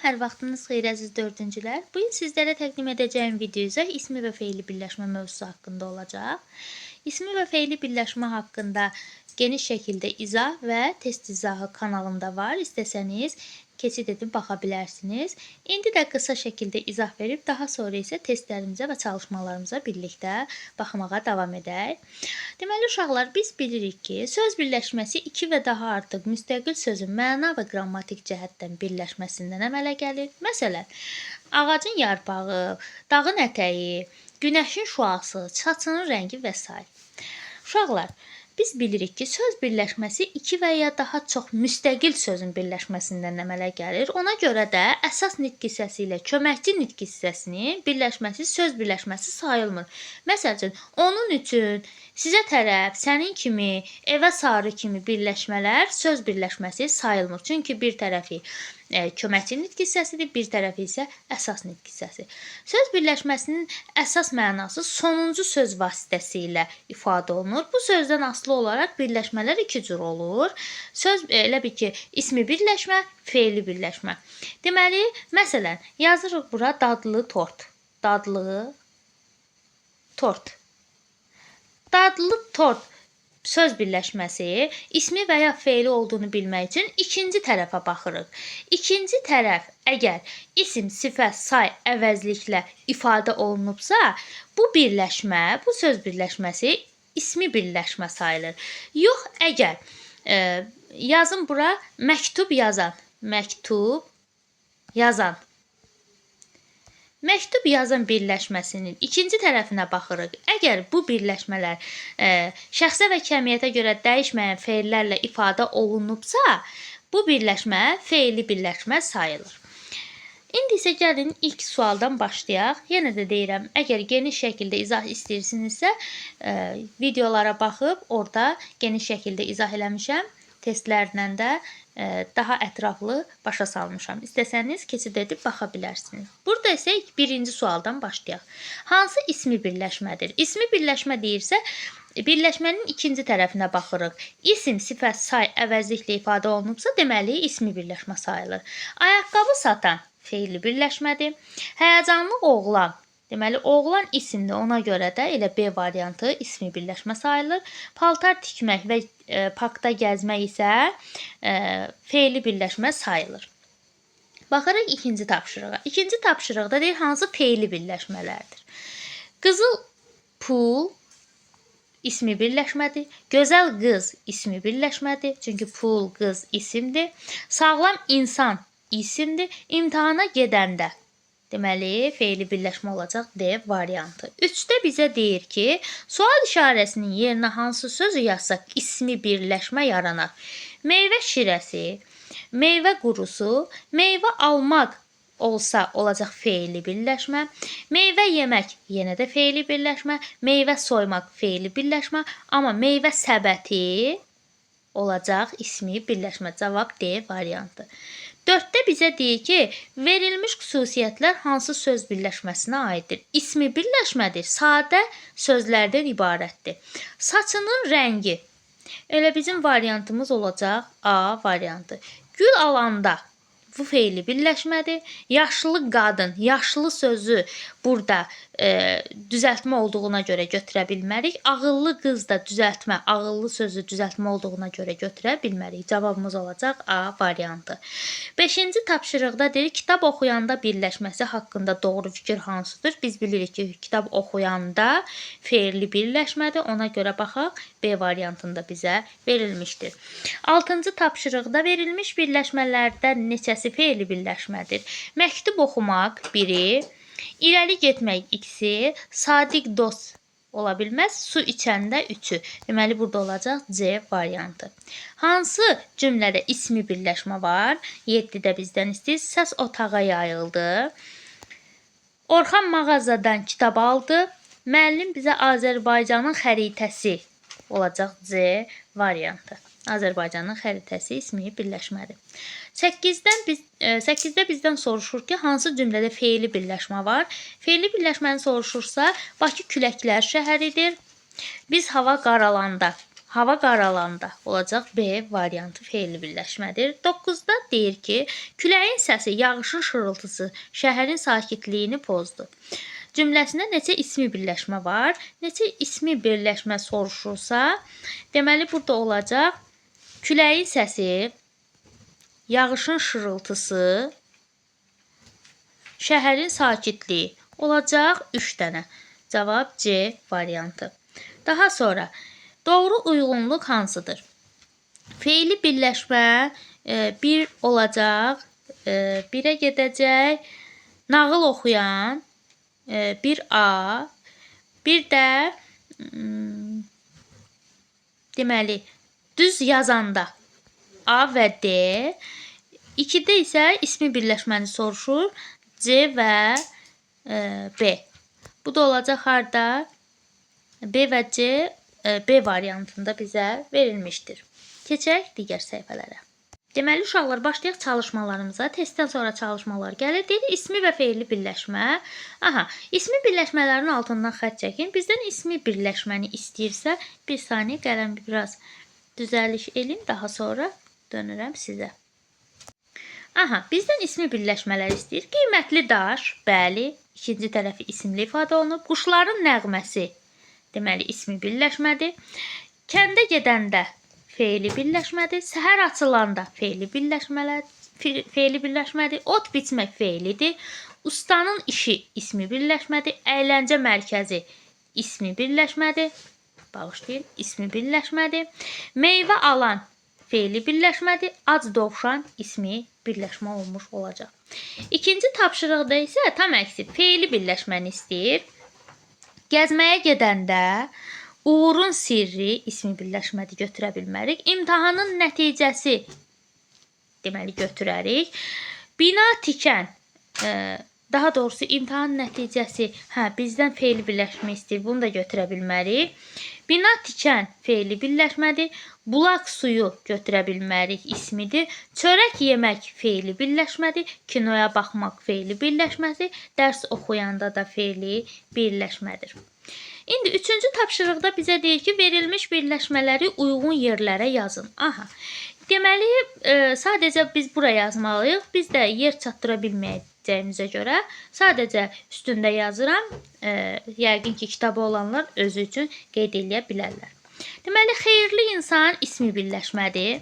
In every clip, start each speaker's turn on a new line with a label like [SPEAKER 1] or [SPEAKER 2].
[SPEAKER 1] hər vaxtınız xeyir əziz dördüncülər. Bu gün sizlərə təqdim edəcəyim video isə ismi və feili birləşmə mövzusu haqqında olacaq. İsmi və feili birləşmə haqqında geniş şəkildə izah və test izahı kanalımda var. İstəsəniz keçid edib baxa bilərsiniz. İndi də qısa şəkildə izah verib daha sonra isə testlərimizə və çalışmalarımıza birlikdə baxmağa davam edək. Deməli uşaqlar, biz bilirik ki, söz birləşməsi iki və daha artıq müstəqil sözün məna və qrammatik cəhətdən birləşməsindən əmələ gəlir. Məsələn, ağacın yarpağı, dağın ətəyi, günəşin şüası, saçının rəngi və s. Uşaqlar, biz bilirik ki, söz birləşməsi iki və ya daha çox müstəqil sözün birləşməsindən əmələ gəlir. Ona görə də əsas nitq hissəsi ilə köməkçi nitq hissəsinin birləşməsi söz birləşməsi sayılmır. Məsələn, onun üçün, sizə tərəf, sənin kimi, evə sarı kimi birləşmələr söz birləşməsi sayılmır. Çünki bir tərəfi köməkçi nitq hissəsidir, bir tərəfi isə əsas nitq hissəsi. Söz birləşməsinin əsas mənası sonuncu söz vasitəsilə ifadə olunur. Bu sözdən asılı olaraq birləşmələr iki cür olur. Söz elə bil ki, ismi birləşmə, feili birləşmə. Deməli, məsələn, yazırıq bura dadlı tort. Dadlı tort. Dadlı tort söz birləşməsi ismi və ya feili olduğunu bilmək üçün ikinci tərəfə baxırıq. İkinci tərəf əgər isim, sifət, say, əvəzliklə ifadə olunubsa, bu birləşmə, bu söz birləşməsi ismi birləşmə sayılır. Yox, əgər yazın bura məktub yazan, məktub yazan. Məktub yazan birləşməsinin ikinci tərəfinə baxırıq. Əgər bu birləşmələr şəxsə və kəmiyyətə görə dəyişməyən feillərlə ifadə olunubsa, bu birləşmə feili birləşmə sayılır. İndi isə gəlin ilk sualdan başlayaq. Yenə də deyirəm, əgər geniş şəkildə izah istəyirsinizsə, videolara baxıb orada geniş şəkildə izah eləmişəm. Testlərlə də daha ətraflı başa salmışam. İstəsəniz keçid edib baxa bilərsiniz. Burada isə birinci sualdan başlayaq. Hansı ismi birləşmədir? İsmi birləşmə deyirsə, birləşmənin ikinci tərəfinə baxırıq. İsim, sifət, say, əvəzliklə ifadə olunubsa, deməli ismi birləşmə sayılır. Ayaqqabı satan feili birləşmədir. Həyəcanlı oğlan. Deməli, oğlan isimdir, ona görə də elə B variantı ismi birləşmə sayılır. Paltar tikmək və parkda gəzmək isə feili birləşmə sayılır. Baxırıq ikinci tapşırığa. İkinci tapşırıqda deyir, hansı feili birləşmələrdir? Qızıl pul ismi birləşmədir. Gözəl qız ismi birləşmədir. Çünki pul, qız isimdir. Sağlam insan isimdir. İmtahana gedəndə. Deməli, feili birləşmə olacaq D variantı. 3-də bizə deyir ki, sual işarəsinin yerinə hansı sözü yazsaq ismi birləşmə yaranar? Meyvə şirəsi, meyvə qurusu, meyvə almaq olsa olacaq feili birləşmə. Meyvə yemək yenə də feili birləşmə. Meyvə soymaq feili birləşmə. Amma meyvə səbəti olacaq ismi birləşmə. Cavab D variantı. 4-də bizə deyir ki, verilmiş xüsusiyyətlər hansı söz birləşməsinə aiddir? İsmi birləşmədir, sadə sözlərdən ibarətdir. Saçının rəngi. Elə bizim variantımız olacaq A variantı. Gül alanda. Bu feili birləşmədir. Yaşlı qadın, yaşlı sözü burada düzəltmə olduğuna görə götürə bilmərik. Ağıllı qız da düzəltmə, ağıllı sözü düzəltmə olduğuna görə götürə bilmərik. Cavabımız olacaq A variantı. 5-ci tapşırıqda deyir, kitab oxuyanda birləşməsi haqqında doğru fikir hansıdır? Biz bilirik ki, kitab oxuyanda feilli birləşmədir. Ona görə baxaq, B variantında bizə verilmişdir. 6-cı tapşırıqda verilmiş birləşmələrdən neçəsi feili birləşmədir? Məktub oxumaq biri, irəli getmək ikisi, sadiq dost ola bilməz, su içəndə üçü. Deməli, burada olacaq C variantı. Hansı cümlədə ismi birləşmə var? 7-də bizdən istəyir, səs otağa yayıldı. Orxan mağazadan kitab aldı. Müəllim bizə Azərbaycanın xəritəsi olacaq C variantı. Azərbaycanın xəritəsi ismi birləşmədir. 8-də bizdən soruşur ki, hansı cümlədə feili birləşmə var? Feili birləşməni soruşursa, Bakı küləklər şəhəridir. Biz hava qaralanda. hava qaralanda olacaq B variantı fe'li birləşmədir. 9-da deyir ki, küləyin səsi, yağışın şırıltısı şəhərin sakitliyini pozdu. Cümləsində neçə ismi birləşmə var? Neçə ismi birləşmə soruşursa, deməli burada olacaq küləyin səsi, yağışın şırıltısı, şəhərin sakitliyi olacaq 3 dənə. Cavab C variantı. Daha sonra doğru uyğunluq hansıdır? Fe'li birləşmə bir olacaq, birə gedəcək, nağıl oxuyan, bir A, bir də deməli düz yazanda A və D. 2-də isə ismi birləşməni soruşur, C və B. Bu da olacaq harda? B və C B variantında bizə verilmişdir. Keçək digər səhifələrə. Deməli, uşaqlar, başlayaq çalışmalarımıza. Testdən sonra çalışmalar gəlir. Deyir, ismi və fe'li birləşmə. Aha, ismi birləşmələrin altından xətt çəkin. Bizdən ismi birləşməni istəyirsə, bir saniyə qələm biraz düzəliş eləyim, daha sonra dönürəm sizə. Aha, bizdən ismi birləşmələr istəyir. Qiymətli daş, bəli, ikinci tərəfi isimli ifadə olunub. Quşların nəğməsi, deməli, ismi birləşmədir. Kəndə gedəndə fe'li birləşmədir. Səhər açılanda fe'li birləşmədir. Ot biçmək fe'lidir. Ustanın işi ismi birləşmədir. Əyləncə mərkəzi ismi birləşmədir. Bağışlayın, ismi birləşmədir. Meyvə alan fe'li birləşmədir. Ac dovşan ismi birləşmə olmuş olacaq. İkinci tapşırıqda isə tam əksi fe'li birləşməni istəyir. Gəzməyə gedəndə uğurun sirri ismi birləşmədi götürə bilmərik. İmtahanın nəticəsi deməli götürərik. Bina tikən, daha doğrusu imtahan nəticəsi, bizdən fe'li birləşmə istəyir. Bunu da götürə bilmərik. Bina tikən fe'li birləşmədir. Bulaq suyu götürə bilmərik ismidir. Çörək yemək fe'li birləşmədir. Kinoya baxmaq fe'li birləşmədir. Dərs oxuyanda da fe'li birləşmədir. İndi üçüncü tapşırıqda bizə deyir ki, verilmiş birləşmələri uyğun yerlərə yazın. Aha. Deməli, sadəcə biz buraya yazmalıyıq. Biz də yer çatdıra bilməyəcəyimizə görə sadəcə üstündə yazıram. Yəqin ki, kitabı olanlar özü üçün qeyd eləyə bilərlər. Deməli, xeyirli insan ismi birləşmədir.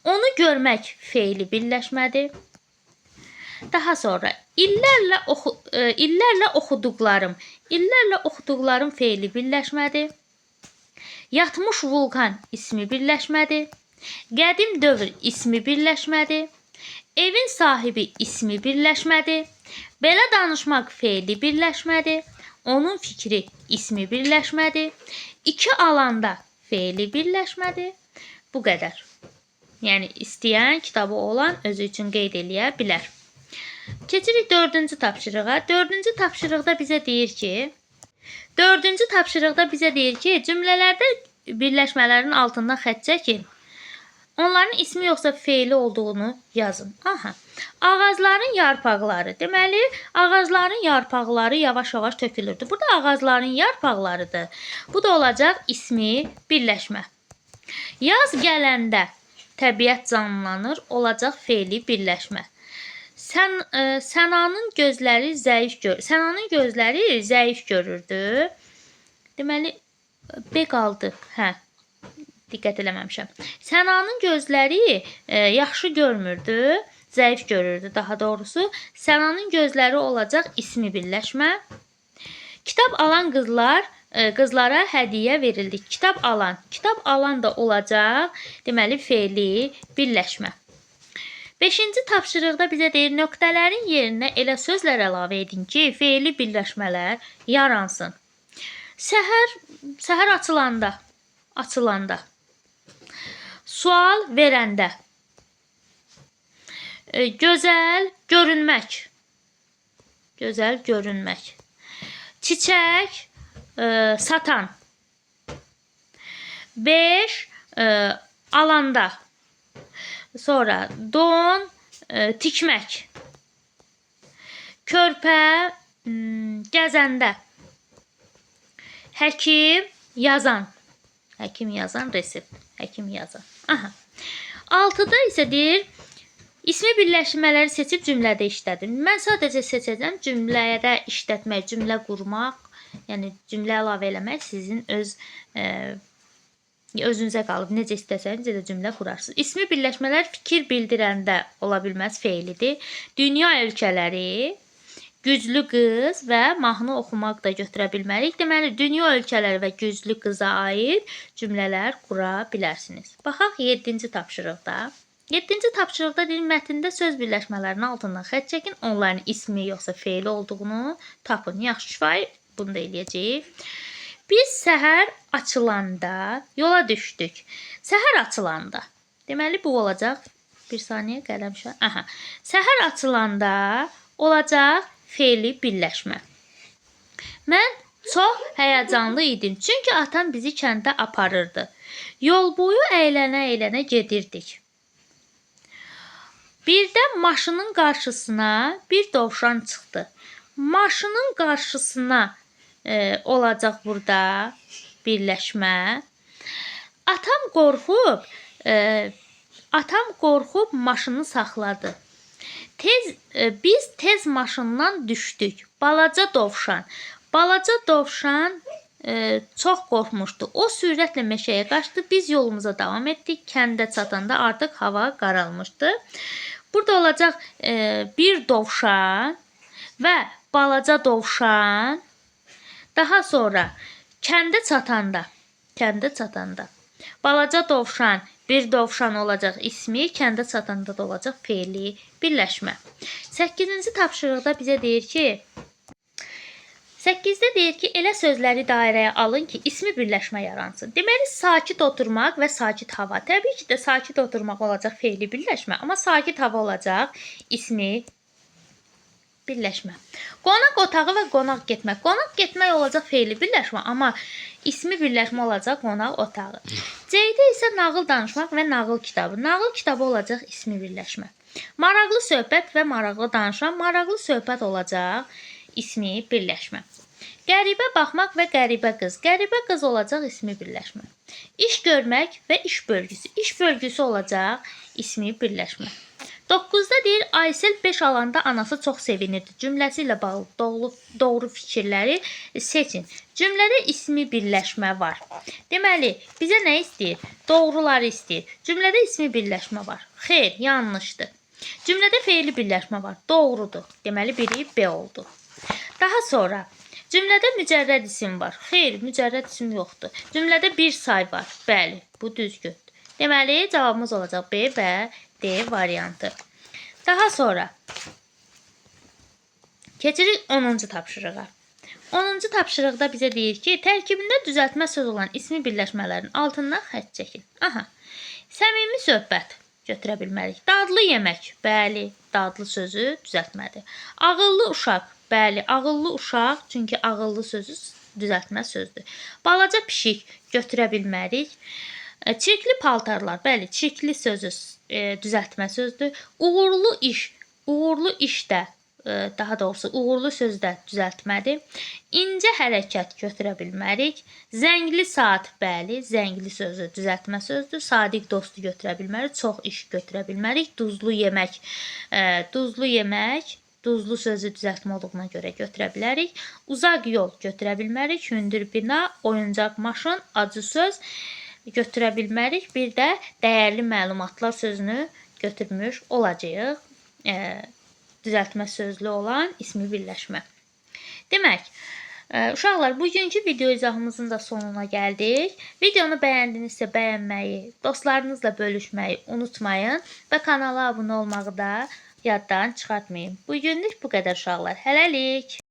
[SPEAKER 1] Onu görmək fe'li birləşmədir. Daha sonra illərlə oxuduqlarım fe'li birləşmədir. Yatmış vulkan ismi birləşmədir. Qədim dövr ismi birləşmədir. Evin sahibi ismi birləşmədir. Belə danışmaq fe'li birləşmədir. Onun fikri ismi birləşmədir. İki alanda fe'li birləşmədir. Bu qədər. Yəni istəyən, kitabı olan özü üçün qeyd eləyə bilər. Keçirik dördüncü tapşırığa. Dördüncü tapşırıqda bizə deyir ki, cümlələrdə birləşmələrin altından xətt çəkin. Onların ismi yoxsa fe'li olduğunu yazın. Aha. Ağacların yarpaqları. Deməli, ağacların yarpaqları yavaş-yavaş tökülürdü. Burada ağacların yarpaqlarıdır. Bu da olacaq ismi birləşmə. Yaz gələndə təbiət canlanır, olacaq fe'li birləşmə. Sənanın gözləri zəif görürdü. Deməli, B qaldı. Diqqət eləməmişəm. Sənanın gözləri yaxşı görmürdü, zəif görürdü daha doğrusu. Sənanın gözləri olacaq ismi birləşmə. Kitab alan qızlara hədiyyə verildi. Kitab alan da olacaq, deməli fe'li birləşmə. 5-ci tapşırıqda bizə deyir, nöqtələrin yerinə elə sözlər əlavə edin ki, fe'li birləşmələr yaransın. Səhər açılanda. Sual verəndə. Gözəl görünmək. Çiçək satan. 5 alanda. Sonra don tikmək. Körpə gəzəndə. Həkim yazan. Həkim yazan resept. Həkim yazan. Aha. 6-da isə deyir, ismi birləşmələri seçib cümlədə işlədin. Mən sadəcə seçəcəm cümlədə işlətmək, cümlə qurmaq, yəni cümlə əlavə eləmək sizin özünüzə qalıb. Necə istəsəniz necə də cümlə qurarsınız. İsmi birləşmələr fikir bildirəndə ola bilməz feilidir. Dünya ölkələri, güclü qız və mahnı oxumaq da götürə bilmərik. Deməli, dünya ölkələri və güclü qıza aid cümlələr qura bilərsiniz. Baxaq 7-ci tapşırıqda. 7-ci tapşırıqda deyir, mətndə söz birləşmələrinin altından xətt çəkin. Onların ismi yoxsa feili olduğunu tapın. Yaxşı, kifayət bunu da eləyəcəyik. Biz səhər açılanda yola düşdük. Səhər açılanda. Deməli, bu olacaq. Bir saniyə, qələm şah. Aha. Səhər açılanda olacaq feili birləşmə. Mən çox həyəcanlı idim. Çünki atam bizi kəndə aparırdı. Yol boyu əylənə-əylənə gedirdik. Birdən maşının qarşısına bir dovşan çıxdı. Maşının qarşısına olacaq burada birləşmə. Atam qorxub maşını saxladı. Biz tez maşından düşdük. Balaca dovşan çox qorxmuşdu. O sürətlə meşəyə qaçdı. Biz yolumuza davam etdik. Kəndə çatanda artıq hava qaralmışdı. Burada olacaq bir dovşan və balaca dovşan. Daha sonra kəndə çatanda balaca dovşan, bir dovşan olacaq ismi, kəndə çatanda da olacaq feili birləşmə. 8-ci tapşırıqda bizə deyir ki, 8-də deyir ki, elə sözləri dairəyə alın ki, ismi birləşmə yaransın. Deməli, sakit oturmaq və sakit hava. Təbii ki də sakit oturmaq olacaq feili birləşmə, amma sakit hava olacaq ismi birləşmə. Qonaq otağı və qonaq getmək. Qonaq getmək olacaq feili birləşmə, amma ismi birləşmə olacaq qonaq otağı. C-də isə nağıl danışmaq və nağıl kitabı. Nağıl kitabı olacaq ismi birləşmə. Maraqlı söhbət və maraqlı danışan, maraqlı söhbət olacaq ismi birləşmə. Qəribə baxmaq və qəribə qız. Qəribə qız olacaq ismi birləşmə. İş görmək və iş bölgüsü. İş bölgüsü olacaq ismi birləşmə. 9-da deyir, Aysel 5 alanda anası çox sevinirdi. Cümləsi ilə bağlı doğru fikirləri seçin. Cümlədə ismi birləşmə var. Deməli, bizə nə istəyir? Doğruları istəyir. Cümlədə ismi birləşmə var. Xeyr, yanlışdır. Cümlədə feili birləşmə var. Doğrudur. Deməli, biri B oldu. Daha sonra, cümlədə mücərrəd isim var. Xeyr, mücərrəd isim yoxdur. Cümlədə bir say var. Bəli, bu düzgündür. Deməli, cavabımız olacaq B və D variantı. Daha sonra keçirik 10-cu tapşırığa. 10-cu tapşırıqda bizə deyir ki, tərkibində düzəltmə söz olan ismi birləşmələrin altından xətt çəkin. Aha. Səmimi söhbət götürə bilmərik. Dadlı yemək. Bəli, dadlı sözü düzəltmədir. Ağıllı uşaq. Bəli, ağıllı uşaq, çünki ağıllı sözü düzəltmə sözdür. Balaca pişik götürə bilmərik. Çirkli paltarlar. Bəli, çirkli sözü düzəltmə sözdür. Uğurlu iş. Uğurlu iş də, daha doğrusu uğurlu söz də düzəltmədir. İncə hərəkət götürə bilmərik. Zəngli saat. Bəli, zəngli sözü düzəltmə sözdür. Sadiq dostu götürə bilmərik. Çox iş götürə bilmərik. Duzlu yemək. Duzlu yemək. Duzlu sözü düzəltmə olduğuna görə götürə bilərik. Uzaq yol götürə bilmərik. Hündür bina, oyuncaq maşın, acı söz götürə bilmərik. Bir də dəyərli məlumatlar sözünü götürmüş olacağıq. Düzəltmə sözlü olan ismi birləşmə. Demək, uşaqlar, bugünkü video izahımızın da sonuna gəldik. Videonu bəyəndinizsə bəyənməyi, dostlarınızla bölüşməyi unutmayın və kanala abunə olmağı da yaddan çıxartmayın. Bugünlük bu qədər uşaqlar. Hələlik.